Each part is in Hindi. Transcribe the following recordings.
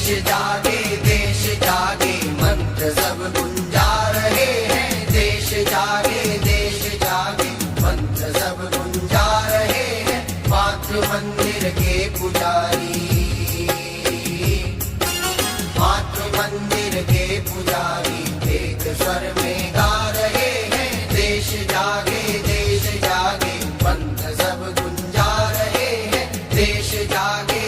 जागे देश जागे मंत्र सब गुंजा रहे हैं। देश जागे मंत्र सब गुंजा रहे हैं। मातृ मंदिर के पुजारी, मातृ मंदिर के पुजारी एक स्वर में गा रहे हैं। देश जागे मंत्र सब गुंजा रहे हैं। देश जागे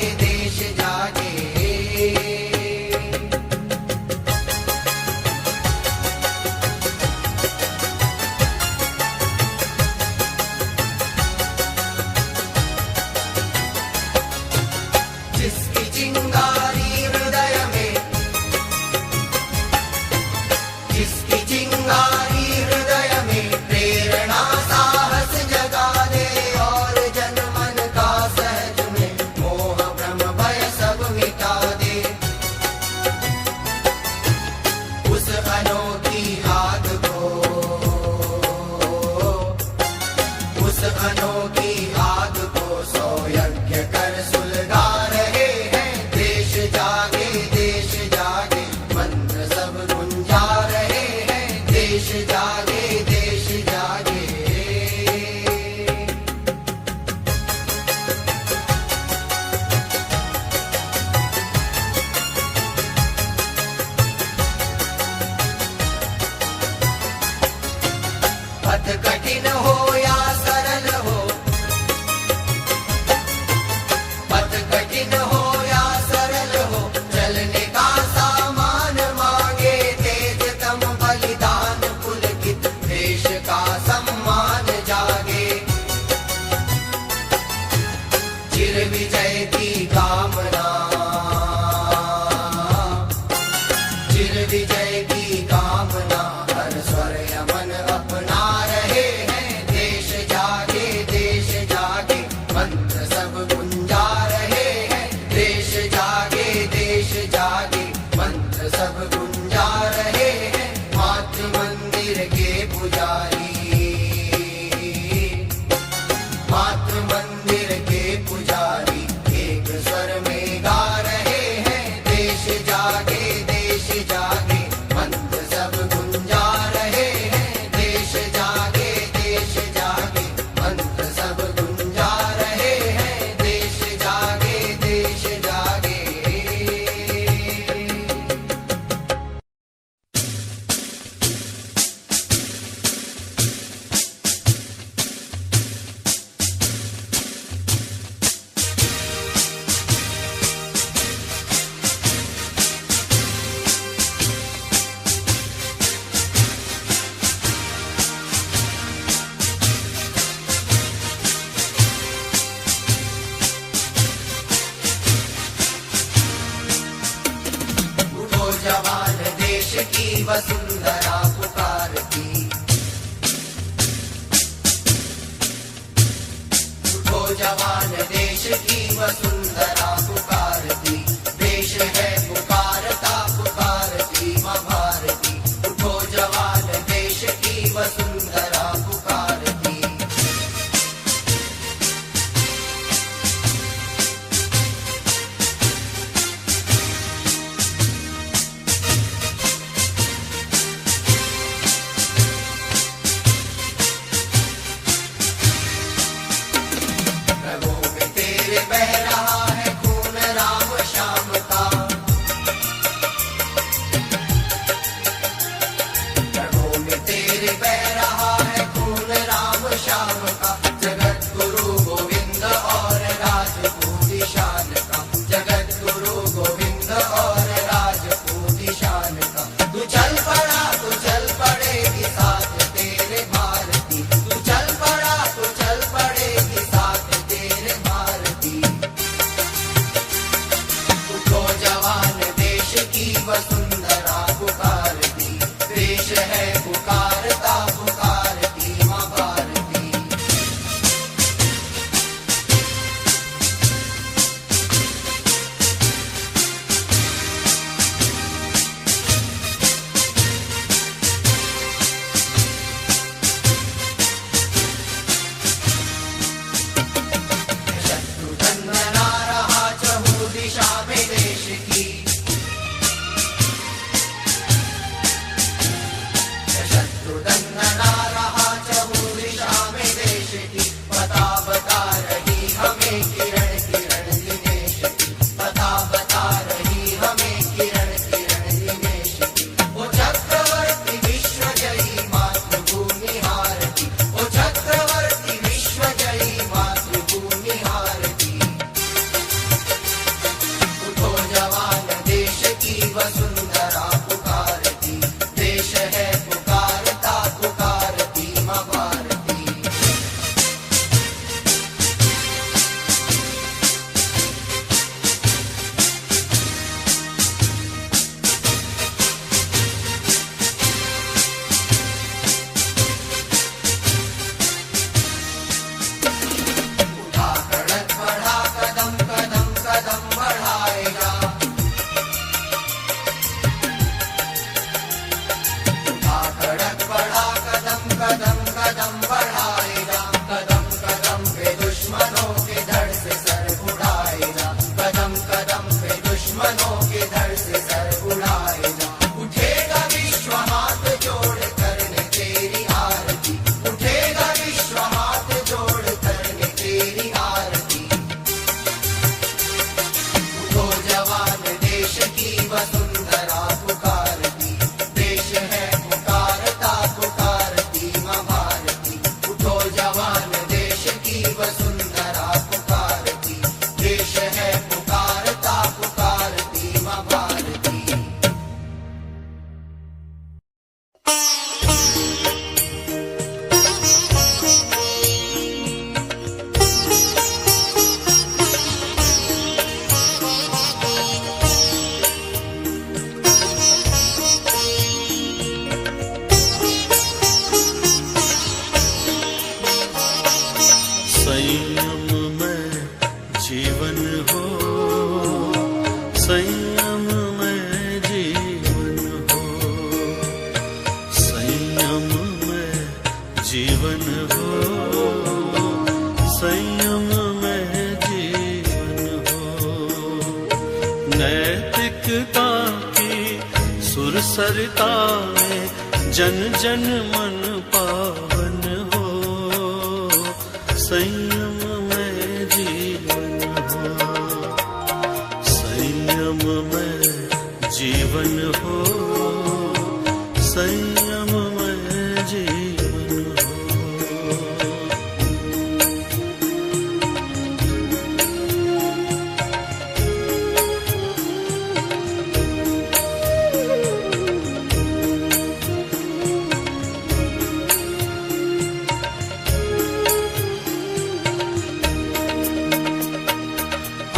जिसकी चिंगारी हृदय में, जिसकी चिंगारी हृदय में प्रेरणा साहस जगा दे और जन मन का सहज में मोह भ्रम भय सब मिटा दे। उस अनोखी आग को, उस अनोखी आग को सौ यज्ञ कर सुलगा रहे हैं। देश जागे मंत्र सब गुंजा रहे हैं। देश जागे पथ कठिन हो या सरल हो, पथ कठिन हो या सरल हो, चलने का सामान मांगे। तेजतम बलिदान पुलकित देश का सम्मान जागे। चिर विजय की कामना, चिर विजय की कामना हर स्वर यमन अपना रहे हैं। देश जागे मंत्र सब गुंजा रहे हैं। देश जागे मंत्र सब गुंजा रहे हैं। मातृ मंदिर के पुजारी, मातृ मंदिर के पुजारी एक स्वर में गा रहे हैं। देश जागे मंत्र सब गुंजा रहे हैं। देश जागे मंत्र सब गुंजा रहे हैं। देश जागे उठो जवान देश की वसुंधरा पुकारती, उठो जवान देश की वसुंधरा पुकारती। देश है पुकारता पुकारती माँ भारती। उठो जवान देश की वसुंधरा पुकारती। रगों में तेरे बह रहा कदम बढ़ाए जा, कदम कदम पे दुश्मनों के धड़ से सर उड़ाए जा, कदम कदम पे दुश्मनों के धड़ से सर उड़ाए जा। उठेगा विश्व हाथ जोड़ करने तेरी आरती, उठेगा विश्व हाथ जोड़ करने तेरी आरती। उठो जवान देश की वसुंधरा पुकारती, देश है पुकारता पुकारती माँ भारती। उठो जवान देश की वसुंधरा पुकारती, देश है पुकारता पुकारती माँ भारती। संयम में जीवन हो, संयम में जीवन हो, संयम में जीवन हो, संयम में जीवन हो। नैतिकता की सुरसरिता में जन जन मन पावन हो, संयम में जीवन हो, संयम में जीवन हो, संयम में जीवन हो।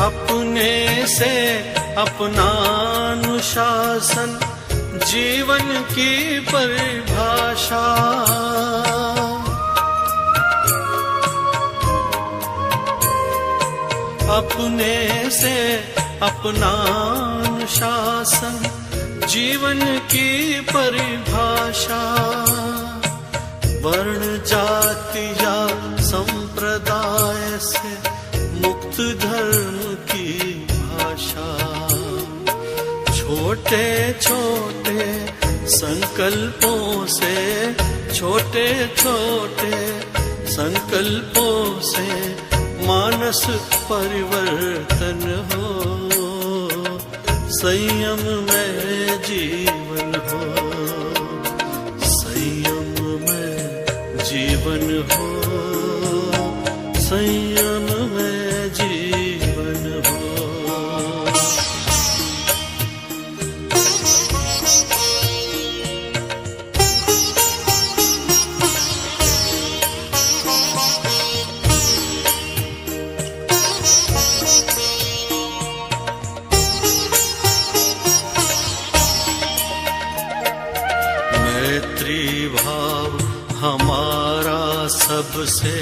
अपने से अपना अनुशासन जीवन की परिभाषा, अपने से अपना अनुशासन जीवन की परिभाषा। वर्ण जाति या संप्रदाय से मुक्त धर्म की भाषा। छोटे छोटे संकल्पों से, छोटे छोटे संकल्पों से मानस परिवर्तन हो, संयम में जीवन हो, संयम में जीवन हो, संयम में जीवन हो। मैत्री भाव हमारा सबसे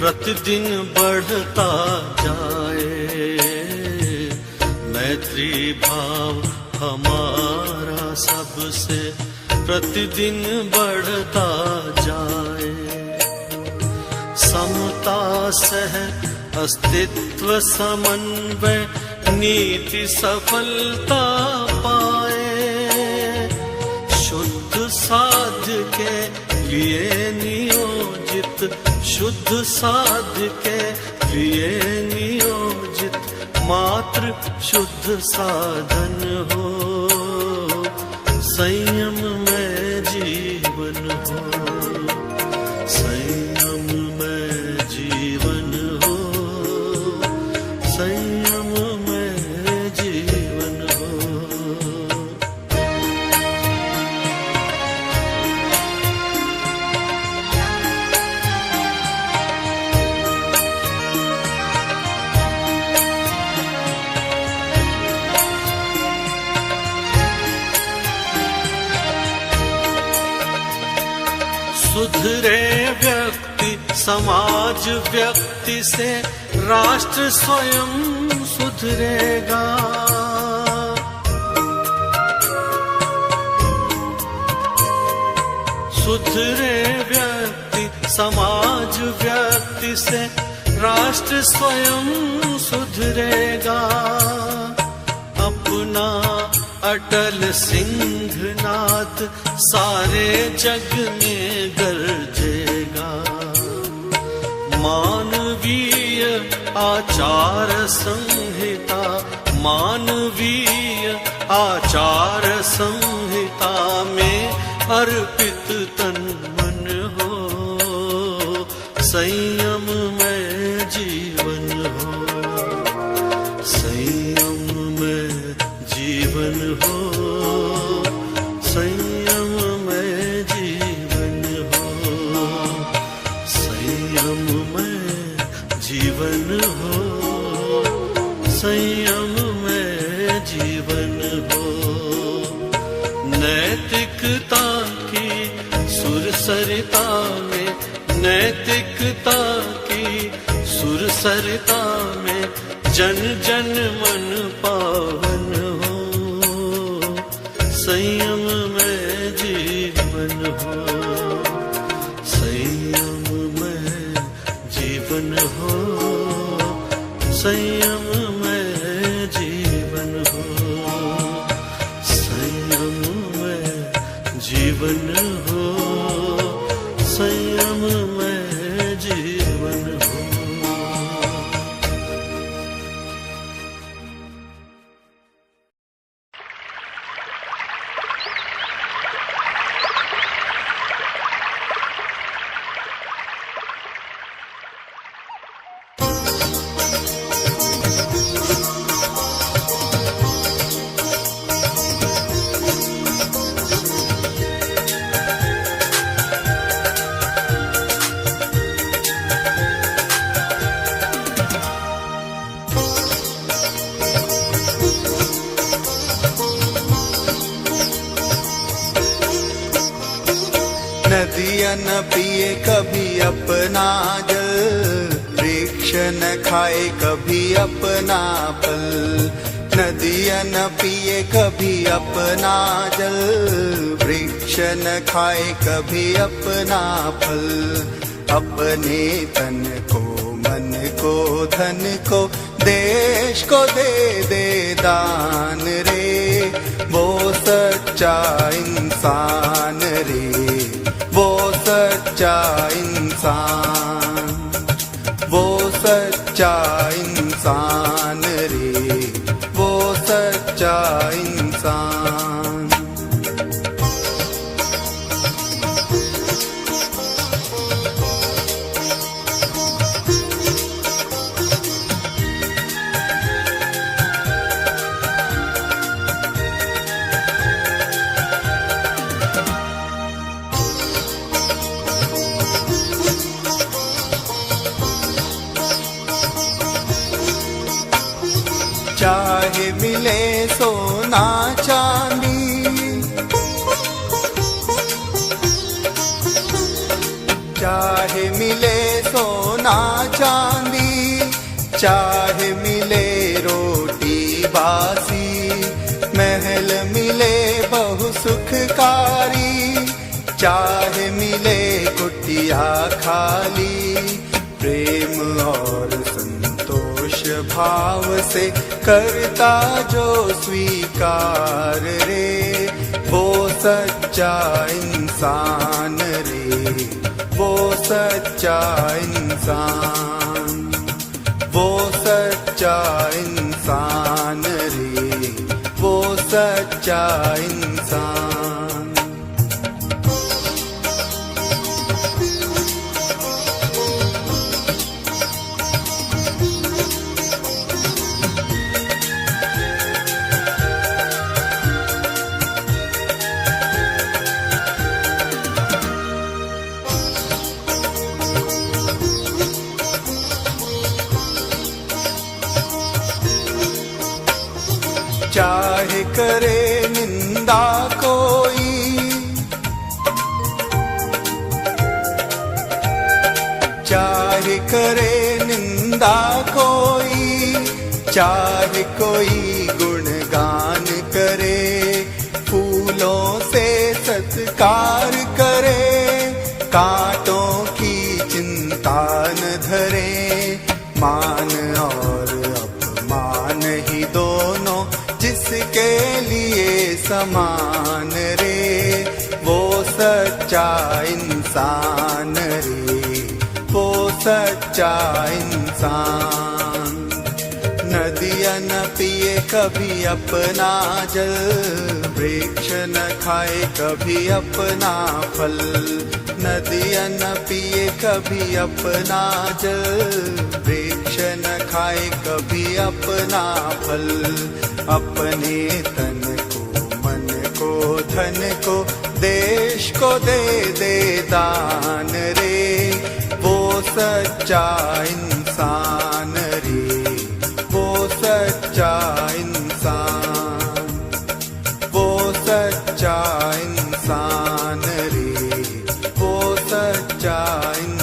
प्रतिदिन बढ़ता जाए, मैत्री भाव हमारा सबसे प्रतिदिन बढ़ता जाए। समता सह अस्तित्व समन्वय नीति सफलता पाए, शुद्ध साध्य के लिए नियोजित, शुद्ध साध्य के लिए नियोजित मात्र शुद्ध साधन हो, संयम में जीवन हो, संयम में जीवन हो, संयम में जीवन हो। सुधरे व्यक्ति समाज व्यक्ति से राष्ट्र स्वयं सुधरेगा। सुधरे व्यक्ति समाज व्यक्ति से राष्ट्र स्वयं सुधरेगा। अपना अटल सिंहनाद सारे जग में गरजेगा। मानवीय आचार संहिता, मानवीय आचार संहिता में अर्पित तन मन हो, संयम में जीवन हो, संयम में जीवन हो, संयम में जीवन हो, संयम में जीवन हो, संयम में जीवन हो। नैतिकता की सुरसरिता में, नैतिकता की सुरसरिता में जन जन मन पावन हो, संयम में जीवन हो, संयम में जीवन हो, संयम में जीवन हो, संयम में जीवन हो, संयम में जीवन हो। नदियाँ न पिए कभी अपना जल, वृक्ष न खाए कभी अपना फल। नदियाँ न पिए कभी अपना जल, वृक्ष न खाए कभी अपना फल। अपने तन को, मन को, धन को, देश को दे दे दान रे, वो सच्चा इंसान रे, वो सच्चा इंसान, वो सच्चा इंसान रे, वो सच्चा इंसान। चाहे मिले सोना चांदी, चाहे मिले सोना चांदी, चाहे मिले रोटी बासी, महल मिले बहु सुखकारी, चाहे मिले कुटिया खाली, प्रेम और संतोष भाव से करता जो स्वीकार रे, वो सच्चा इंसान रे, वो सच्चा इंसान, वो सच्चा इंसान रे, वो सच्चा इंसान। चाहे करे निंदा कोई, चाहे करे निंदा कोई, चाहे कोई गुणगान करे, फूलों से सत्कार करे, कांटों की समान रे, वो सच्चा इंसान रे, वो सच्चा इंसान। नदियाँ न पिए कभी अपना जल, वृक्ष न खाए कभी अपना फल। नदियाँ न पिए कभी अपना जल, वृक्ष न खाए कभी अपना फल। अपने तन को, मन को, धन को, देश को दे दे दान रे, वो सच्चा इंसान रे, वो सच्चा इंसान, वो सच्चा इंसान रे, वो सच्चा इंसान।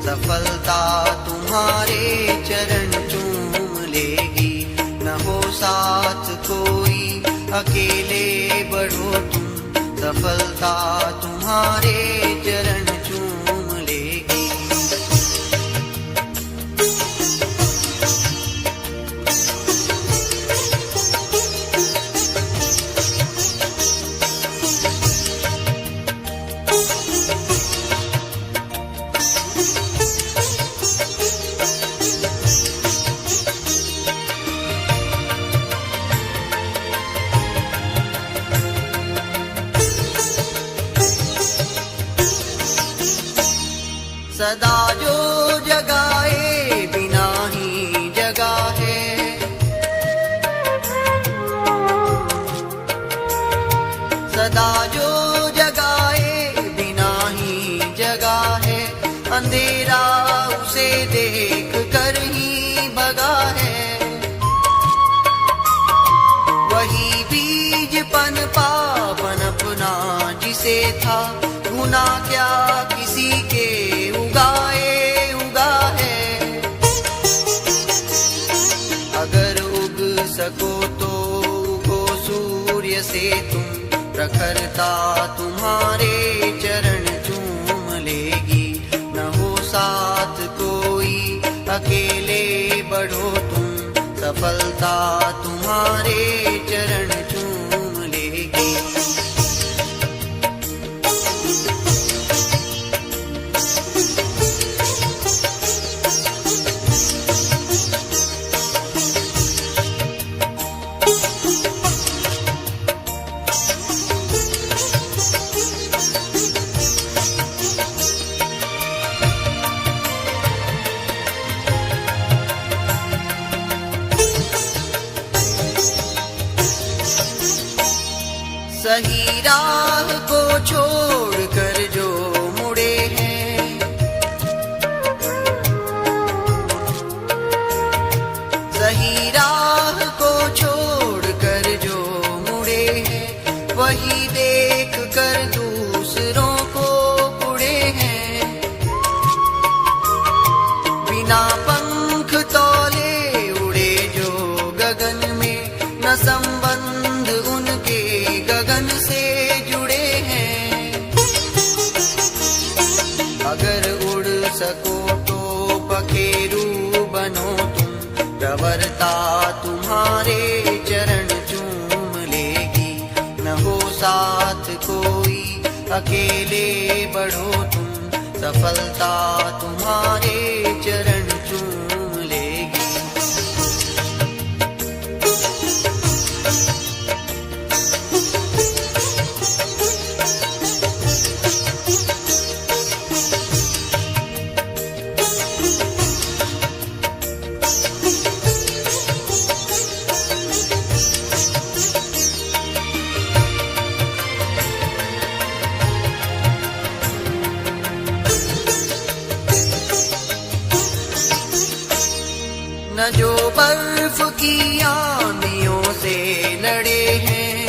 सफलता तुम्हारे चरण चूम लेगी। न हो साथ कोई, अकेले बढ़ो तुम, सफलता तुम्हारे चरण चूम लेगी। सदा जो जगाए बिना ही जगा है, सदा जो जगाए बिना ही जगा है। अंधेरा उसे देख कर ही भगा है, वही बीज पनपा पनपना जिसे था, गुना क्या किसी के उगाए उगा है। अगर उग सको तो उगो सूर्य से तुम, प्रखरता तुम्हारे चरण चूम लेगी। न हो साथ कोई, अकेले बढ़ो तुम, सफलता तुम्हारे चरण चूम लेगी। सही राह को छोड़ कर जो मुड़े हैं, सही राह को छोड़ कर जो मुड़े हैं, वही देख कर दूसरों को उड़े हैं। बिना पंख तौले उड़े जो गगन में, न संबंध उनके गगन से जुड़े हैं। अगर उड़ सको तो पखेरू बनो तुम, प्रवरता तुम्हारे चरण चूम लेगी। न हो साथ कोई, अकेले बढ़ो तुम, सफलता तुम्हारे चरण चूम लेगी। की आंधियों से लड़े हैं,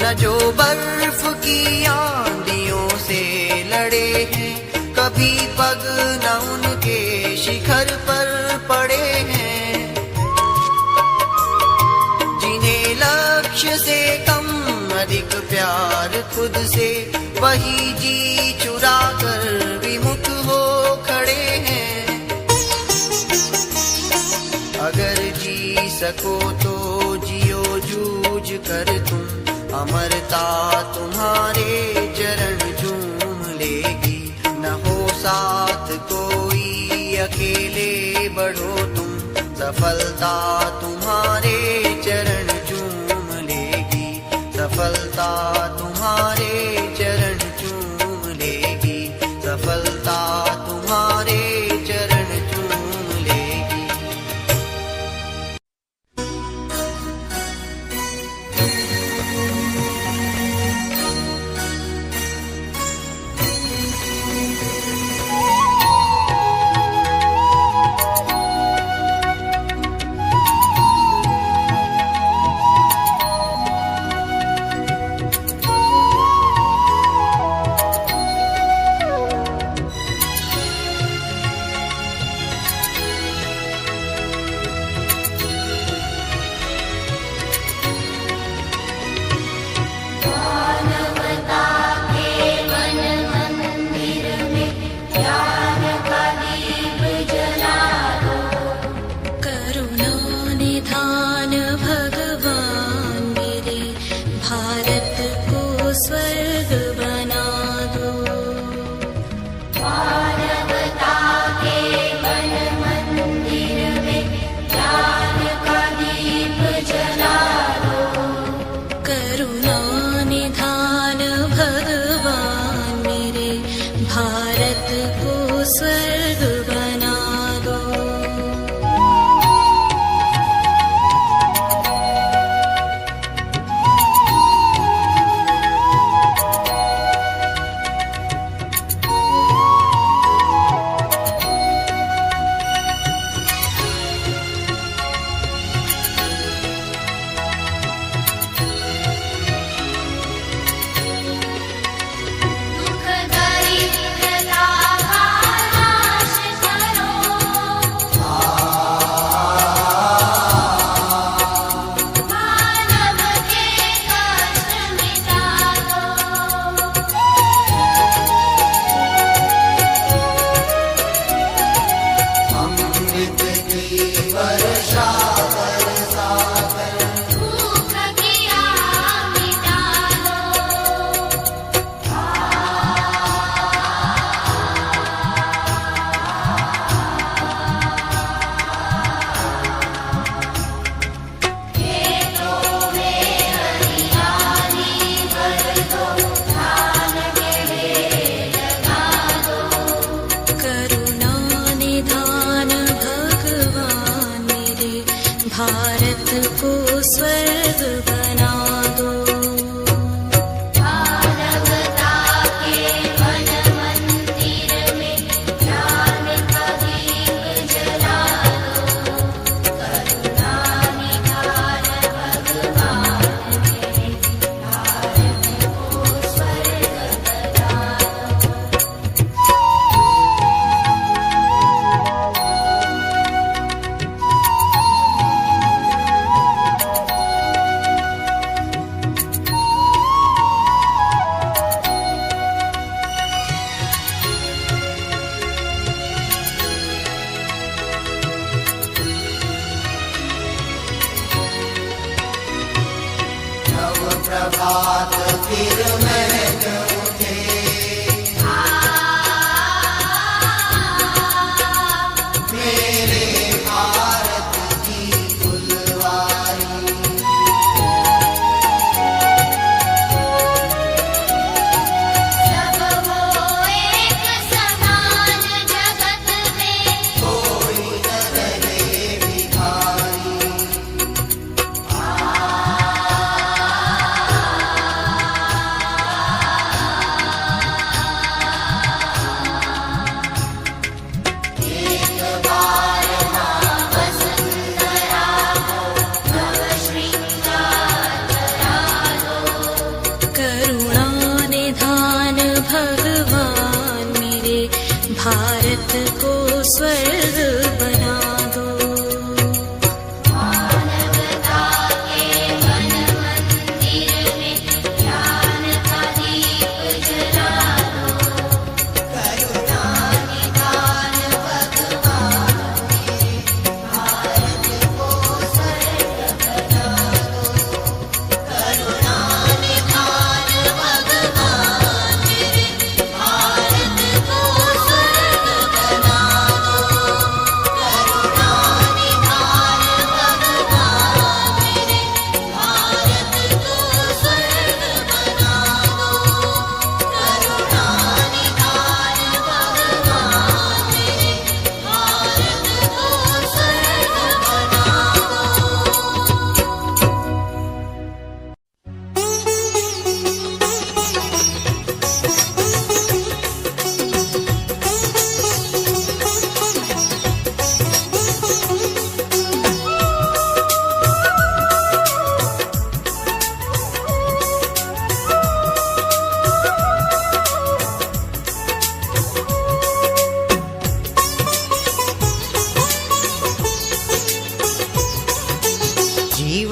न जो बर्फ की आंधियों से लड़े हैं, कभी पग न उनके शिखर पर पड़े हैं। जिन्हें लक्ष्य से कम अधिक प्यार खुद से, वही जी चुरा कर विमुख हो खड़े हैं। अगर जी सको तो जियो जूझ कर तुम, अमरता तुम्हारे चरण चूम लेगी। न हो साथ कोई अकेले बढ़ो तुम, सफलता तुम्हारे चरण चूम लेगी। सफलता तुम्हारे चरण चूम लेगी। सफलता तुम्हारे चरण चूम लेगी। भारत को स्वर्ग बना दो। मानवता के वन मंदिर में ज्ञान का दीप जला दो। करुणा निधान भगवान मेरे, भारत को स्वर्ग बना दो। प्रभात फिर महक उठे, मेरे भारत की फुलवारी। सब हो एक समान जगत में, कोई न रहे भिखारी।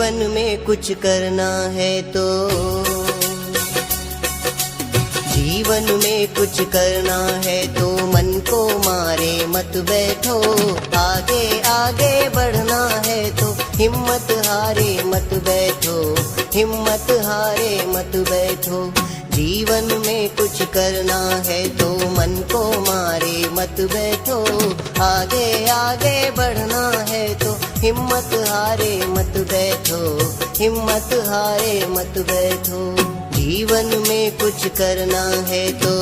जीवन में कुछ करना है तो, जीवन में कुछ करना है तो मन को मारे मत बैठो। आगे आगे बढ़ना है तो हिम्मत हारे मत बैठो, हिम्मत हारे मत बैठो। जीवन में कुछ करना है तो मन को मारे मत बैठो। आगे आगे बढ़ना है तो हिम्मत हारे मत बैठो, हिम्मत हारे मत बैठो। जीवन में कुछ करना है तो,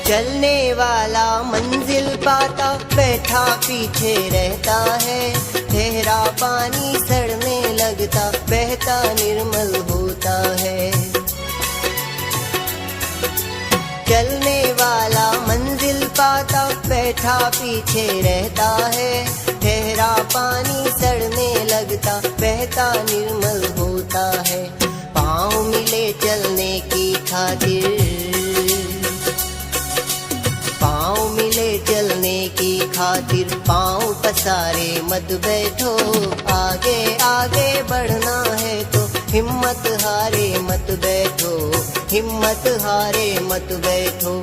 चलने वाला मंजिल पाता बैठा पीछे रहता है। ठहरा पानी सड़ने लगता बहता निर्मल होता है। चलने वाला मंजिल पाता बैठा पीछे रहता है। ठहरा पानी सड़ने लगता बहता निर्मल होता है। पाँव मिले चलने की खातिर, पाँव मिले चलने की खातिर पाँव पसारे मत बैठो। आगे आगे बढ़ना है तो हिम्मत हारे मत बैठो, हिम्मत हारे मत बैठो।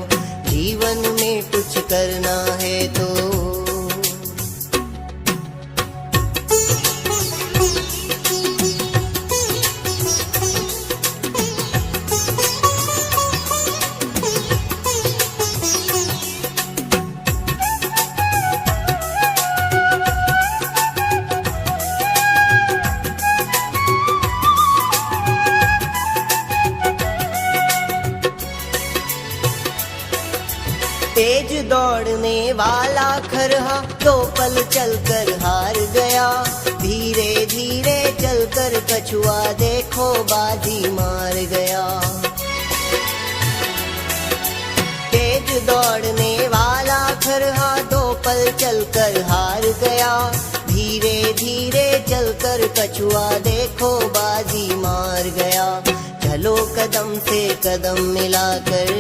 जीवन में कुछ करना है तो, तेज दौड़ने वाला खरहा 2 पल चलकर हार गया। धीरे धीरे चलकर कछुआ देखो बाजी मार गया। तेज दौड़ने वाला खरहा 2 पल चलकर हार गया। धीरे धीरे चलकर कछुआ देखो बाजी मार गया। चलो कदम से कदम मिलाकर,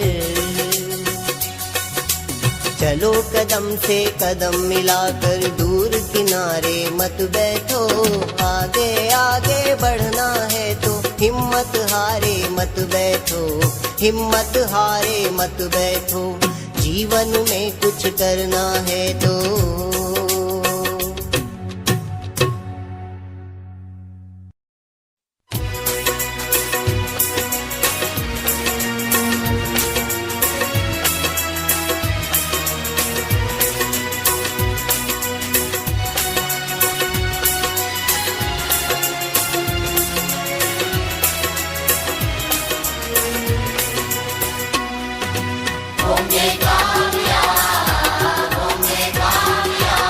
चलो कदम से कदम मिलाकर दूर किनारे मत बैठो। आगे आगे बढ़ना है तो हिम्मत हारे मत बैठो, हिम्मत हारे मत बैठो। जीवन में कुछ करना है तो, होंगे कामयाब, होंगे कामयाब।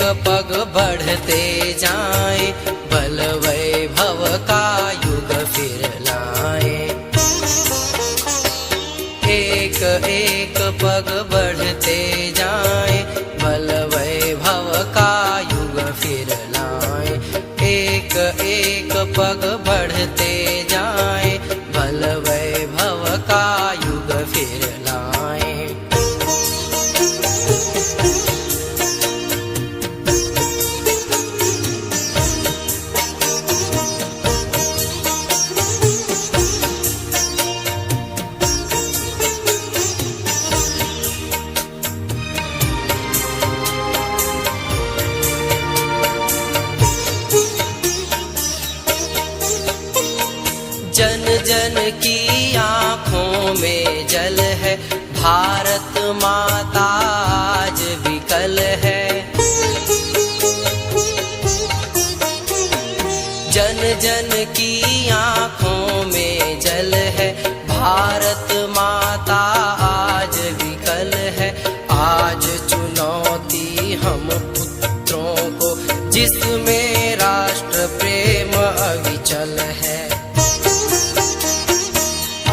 पग बढ़ते जाए, बल वैभव का युग फिर लाए। एक एक पग बढ़ते जाए, बल वैभव का युग फिर लाए। एक एक पग बढ़ते जाए, बल वैभव का युग फिर लाए। जन जन की आँखों में जल है, भारत माता आज विकल है। जन जन की आँखों में जल है, भारत माता आज विकल है। आज चुनौती हम पुत्रों को, जिसमें राष्ट्र प्रेम अविचल है।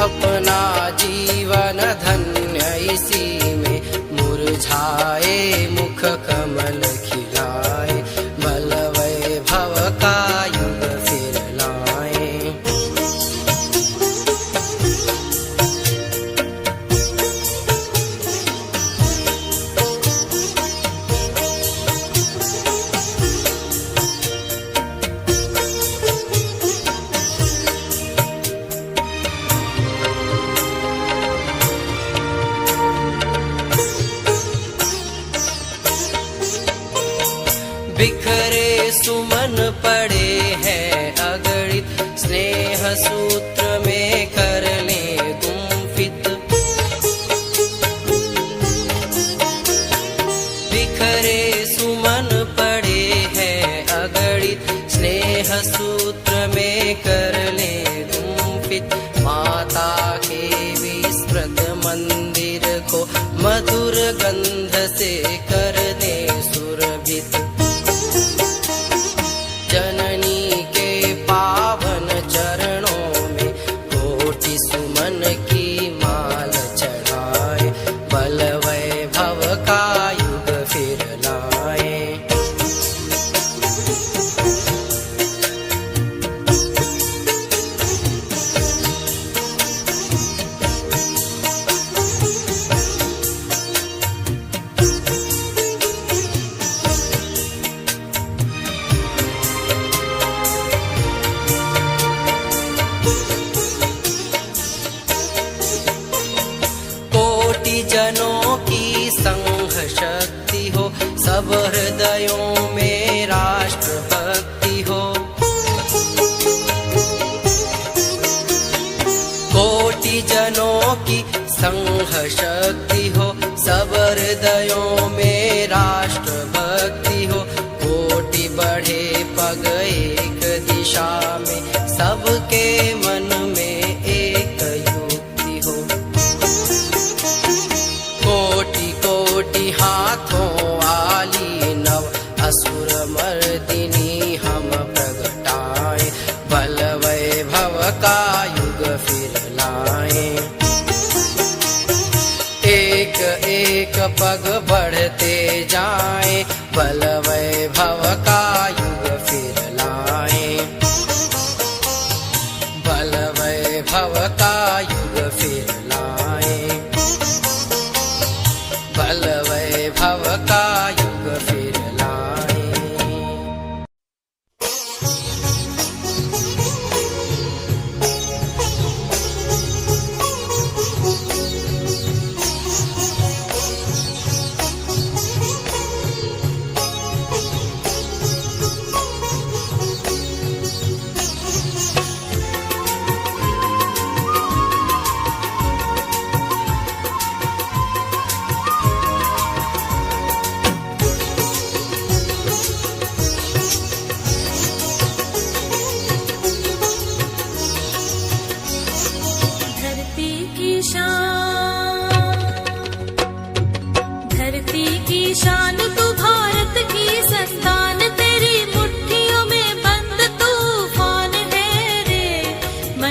अपना जीवन धन्य इसी में, मुरझाए मुख कमल खिलाए, बल वैभव का युग फिर लाए। बिखरे सुमन पड़े हैं अगणित, स्नेह सूत्र में कर ले गुम्फित। बिखरे सुमन पड़े हैं अगणित, स्नेह सूत्र में कर ले गुम्फित। माता के विस्मृत मंदिर को मधुर गंध से कर दे सुरभित। जननी के पावन चरणों में कोटि सुमन की माल चढ़ाए, बल वैभव का युग फिर लाए। जनों की संघ शक्ति हो, सब हृदयों में राष्ट्र भक्ति हो। कोटि जनों की संघ शक्ति हो, सब हृदयों में राष्ट्र भक्ति हो। कोटि बढ़े पग एक दिशा में, सबके मन में एक युक्ति हो। कोटि कोटि हाथों आली नव, असुर मर्दिनी हम प्रगटाए, बल वैभव का युग फिर लाए। एक एक पग बढ़ते जाए, बल वैभव का युग फिर लाए। बल वैभव का युग फिर लाए, बल वैभव का युग फिर लाए।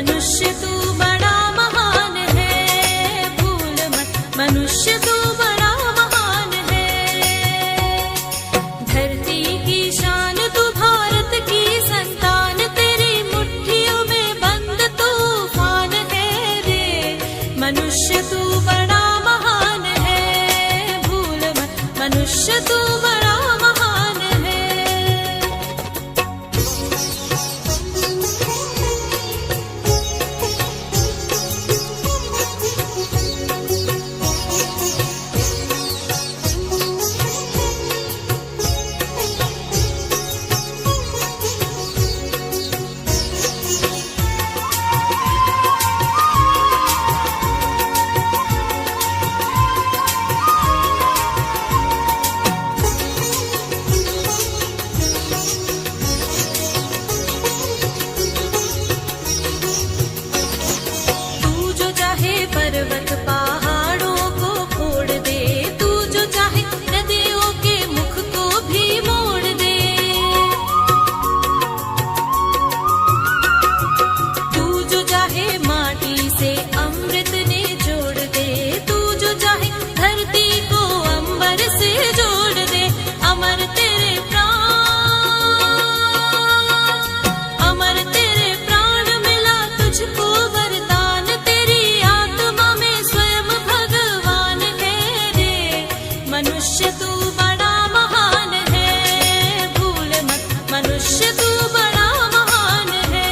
मनुष्य तू बड़ा महान है, भूल मत मनुष्य तू बड़ा महान है। धरती की शान तू, भारत की संतान, तेरी मुट्ठियों में बंद तूफान है रे। मनुष्य तू बड़ा महान है, भूल मत मनुष्य तू बड़ा महान है। पर्वत पहाड़ों को फोड़ दे, तू जो चाहे नदियों के मुख को भी मोड़ दे। तू जो चाहे माटी से अमृत ने जोड़ दे, तू जो चाहे धरती को अंबर से जोड़ दे। अमर तेरे प्राण मिला तुझको वरदान, तेरी आत्मा में स्वयं भगवान है रे। मनुष्य तू बड़ा महान है, भूल मत मनुष्य तू बड़ा महान है।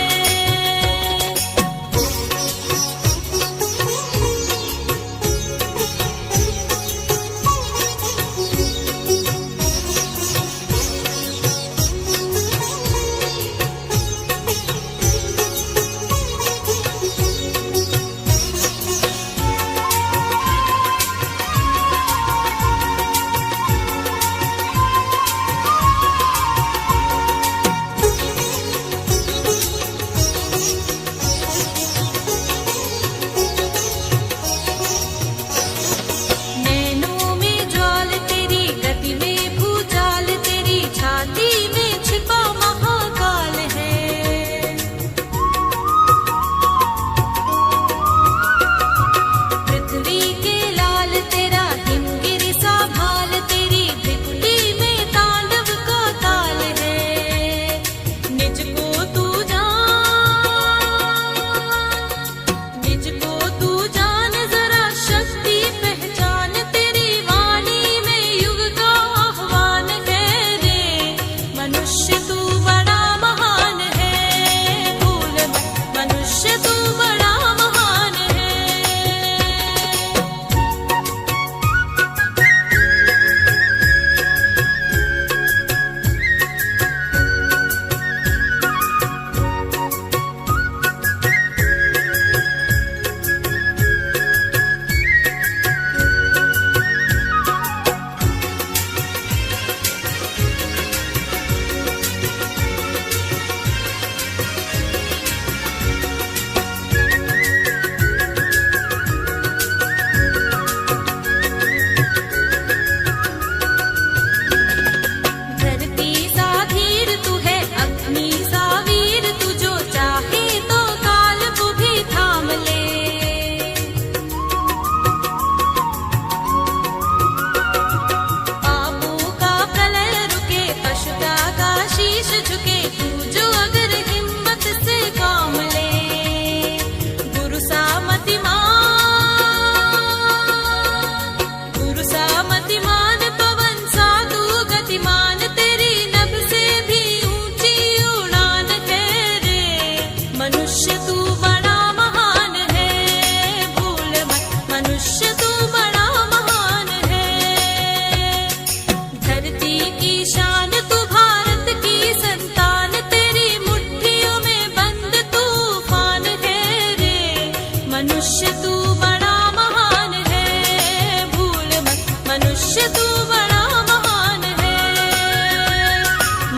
नैनों में ज्वाल तेरी, गति में भूचाल तेरी, छाती में छिपा महाकाल है। पृथ्वी के लाल तेरा, हिमगिरि सा भाल तेरी, भृकुटी में तांडव का ताल है। निज को तू जान जरा, शक्ति पहचान, तेरी वाणी में युग का आह्वान है रे। मनुष्य तू बड़ा महान है, भूल मत मनुष्य तू बड़ा महान है। धरती सा धीर तू है, अग्नि सा वीर, तू जो चाहे तो काल को भी थाम ले। पापों का प्रलय रुके, पशुता का शीश झुके, तू जो अगर हिम्मत से काम ले। गुरु सा मतिमान, पवन सा तू गतिमान, तेरी नभ से भी ऊंची उड़ान है रे। मनुष्य तू बड़ा महान है, भूल मत मनुष्य तू बड़ा महान है। धरती की शान तू, भारत की संतान, तेरी मुट्ठियों में बंद तूफान है रे। मनुष्य तू बड़ा महान है, भूल मत मनुष्य तू बड़ा महान है।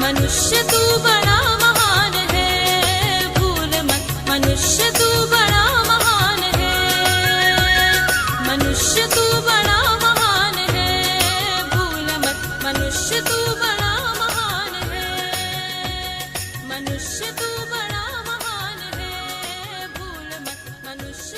मनुष्य तू बड़ा महान है, भूल मत मनुष्य